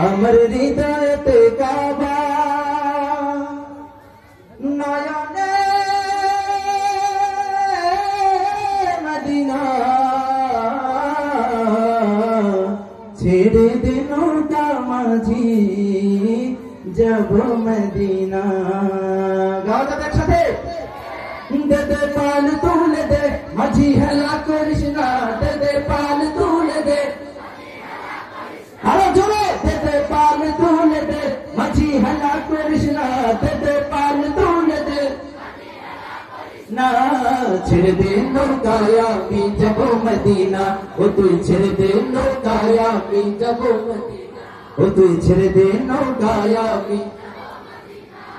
আমার হৃদয়তে কাবা নয়নে মদিনা ছেড়ে দে নৌকা মাঝি যাব মদিনা। গাও যাবে একসাথে। দে দে পাল তুলে দে মাঝি হেলা করিস না, দে দে পাল তুলে দে আরো জোরে, দে দে পাল তুলে দে মাঝি হেলা করিস না, দে দে পাল তুলে দে না। ছেড়ে দে নৌকায় আমি যাব মদিনা, ও তুই ছেড়ে দে নৌকায় আমি যাব মদিনা, ও তুই ছেড়ে দে নৌকায় আমি।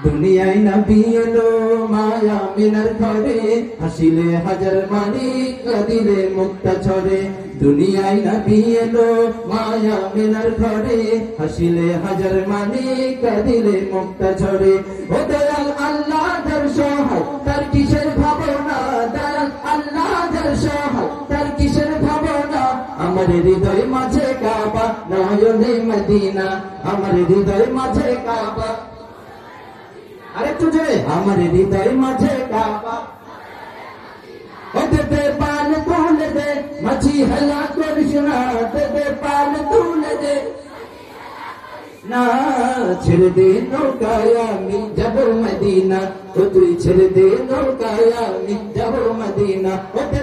দুনিয়ায় নবী এলো মায়া মিনার ঘরে, হাসিলে হাজার মানি কাঁদিলে মুক্তা ছড়ে। দুনিয়ায় নবী এলো মায়া মিনার ঘরে, হাসিলে হাজার মানি কাঁদিলে মুক্তা ছড়ে। ও দয়াল আল্লাহ যার সহায় তার কিসের ভাবনা, দয়াল আল্লাহ যার সহায় তার কিসের ভাবনা। আমার হৃদয় মাঝে কাবা নয়নে মদিনা, আমার হৃদয় মাঝে কাবা। আরেকটু জোরে, আমার হৃদয় মাঝে কাবা। ও দে দে পাল তুলে দে মাঝি হেলা করিস না, দে দে পাল তুলে দে না। ছেড়ে দে নৌকায় আমি যাব মদিনা, ও তুই ছেড়ে দে নৌকায় আমি যাব মদিনা। ও দে